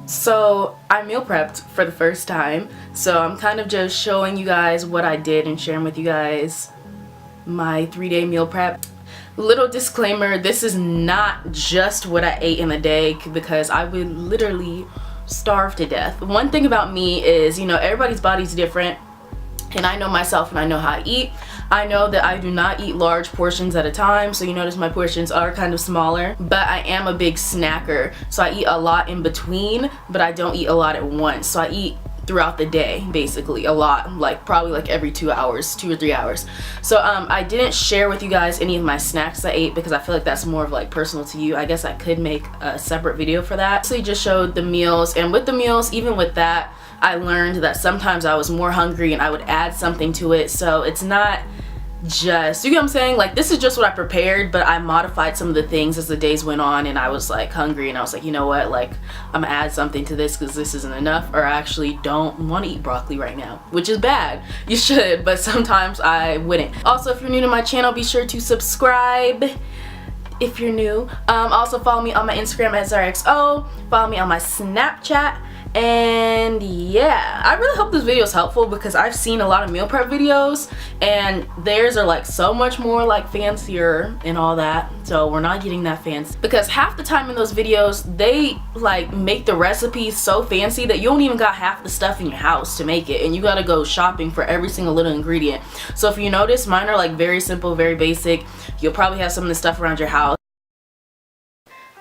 So I meal prepped for the first time, so I'm kind of just showing you guys what I did and sharing with you guys my 3-day meal prep. Little disclaimer, this is not just what I ate in a day, because I would literally starve to death. One thing about me is, you know, everybody's body's different, and I know myself and I know how I eat. I know that I do not eat large portions at a time, so you notice my portions are kind of smaller, but I am a big snacker, so I eat a lot in between, but I don't eat a lot at once. So I eat throughout the day, basically a lot, like probably like every 2 hours, 2 or 3 hours. So I didn't share with you guys any of my snacks I ate, because I feel like that's more of like personal to you. I guess I could make a separate video for that. So you just showed the meals, and with the meals, even with that, I learned that sometimes I was more hungry and I would add something to it. So it's not just, you get what I'm saying? Like, this is just what I prepared, but I modified some of the things as the days went on, and I was like hungry, and I was like, you know what, like, I'm gonna add something to this because this isn't enough, or I actually don't want to eat broccoli right now, which is bad. You should, but sometimes I wouldn't. Also, if you're new to my channel, be sure to subscribe if you're new. Also follow me on my Instagram at ZaraXO, follow me on my Snapchat. And yeah, I really hope this video is helpful, because I've seen a lot of meal prep videos and theirs are like so much more like fancier and all that, so we're not getting that fancy, because half the time in those videos they like make the recipes so fancy that you don't even got half the stuff in your house to make it, and you gotta go shopping for every single little ingredient. So if you notice, mine are like very simple, very basic. You'll probably have some of the stuff around your house.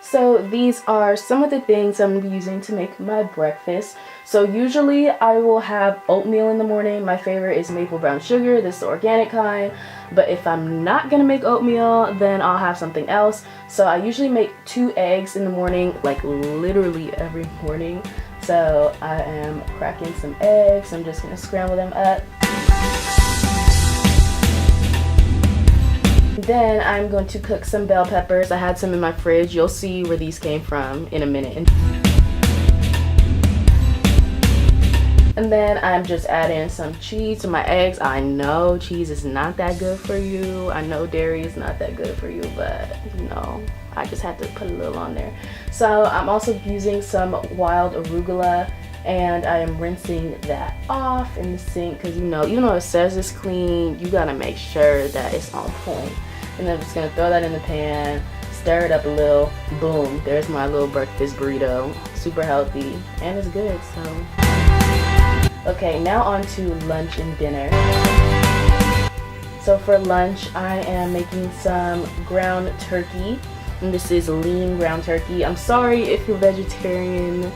So these are some of the things I'm using to make my breakfast. So usually I will have oatmeal in the morning. My favorite is maple brown sugar. This is the organic kind. But if I'm not gonna make oatmeal, then I'll have something else. So I usually make 2 eggs in the morning, like literally every morning. So I am cracking some eggs. I'm just gonna scramble them up. Then I'm going to cook some bell peppers. I had some in my fridge. You'll see where these came from in a minute. And then I'm just adding some cheese to my eggs. I know cheese is not that good for you. I know dairy is not that good for you, but you know, I just had to put a little on there. So I'm also using some wild arugula, and I am rinsing that off in the sink, because you know, even though it says it's clean, you gotta make sure that it's on point. And then I'm just gonna throw that in the pan, stir it up a little, boom, there's my little breakfast burrito. Super healthy, and it's good, so. Okay, now on to lunch and dinner. So for lunch, I am making some ground turkey, and this is lean ground turkey. I'm sorry if you're vegetarian.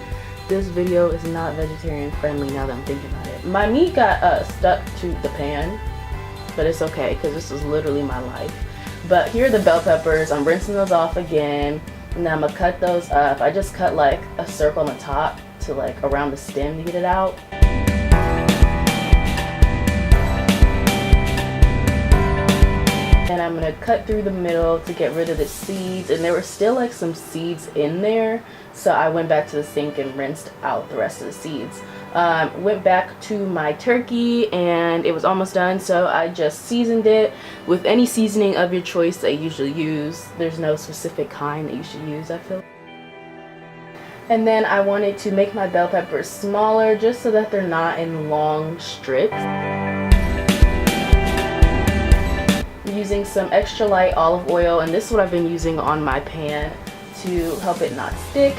This video is not vegetarian friendly now that I'm thinking about it. My meat got stuck to the pan, but it's okay, because this is literally my life. But here are the bell peppers. I'm rinsing those off again, and then I'm gonna cut those up. I just cut like a circle on the top to like around the stem to get it out. And I'm gonna cut through the middle to get rid of the seeds, and there were still like some seeds in there, so I went back to the sink and rinsed out the rest of the seeds. Went back to my turkey, and it was almost done, so I just seasoned it with any seasoning of your choice that you usually use. There's no specific kind that you should use, I feel. And then I wanted to make my bell peppers smaller, just so that they're not in long strips. Using some extra light olive oil, and this is what I've been using on my pan to help it not stick.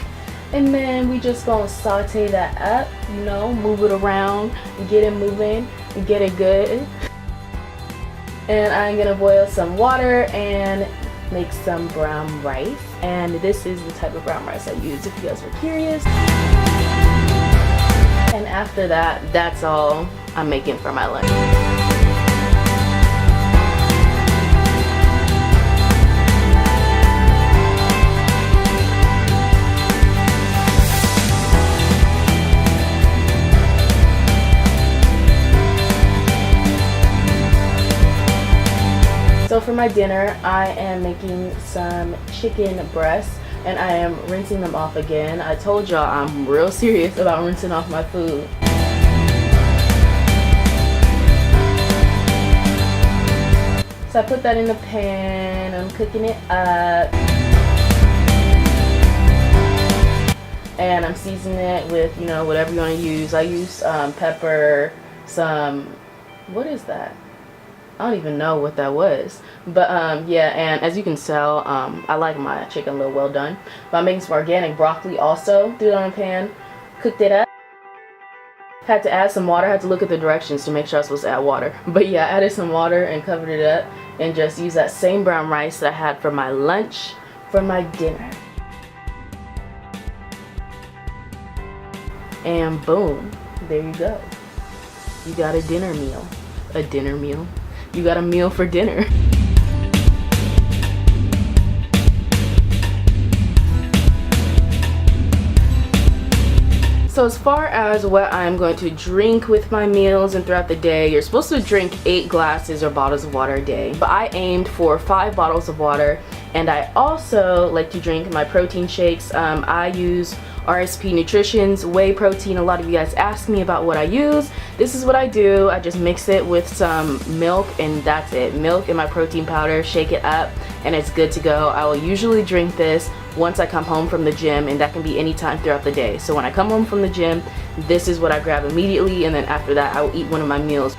And then we just gonna saute that up, you know, move it around, get it moving, and get it good. And I'm gonna boil some water and make some brown rice. And this is the type of brown rice I use, if you guys were curious. And after that, that's all I'm making for my lunch. So for my dinner, I am making some chicken breasts, and I am rinsing them off again. I told y'all I'm real serious about rinsing off my food. So I put that in the pan, I'm cooking it up. and I'm seasoning it with, you know, whatever you want to use. I use pepper, some, what is that? I don't even know what that was, but yeah, and as you can tell, I like my chicken a little well done. But I'm making some organic broccoli also. Threw it on a pan, cooked it up. Had to add some water. Had to look at the directions to make sure I was supposed to add water. But yeah, I added some water and covered it up, and just used that same brown rice that I had for my lunch for my dinner. And boom, there you go. You got a dinner meal. A dinner meal. You got a meal for dinner. So as far as what I'm going to drink with my meals and throughout the day, you're supposed to drink 8 glasses or bottles of water a day. But I aimed for 5 bottles of water, and I also like to drink my protein shakes. I use RSP Nutrition's whey protein. A lot of you guys ask me about what I use. This is what I do. I just mix it with some milk, and that's it. Milk and my protein powder, shake it up, and it's good to go. I will usually drink this once I come home from the gym, and that can be any time throughout the day. So when I come home from the gym, this is what I grab immediately, and then after that I will eat one of my meals.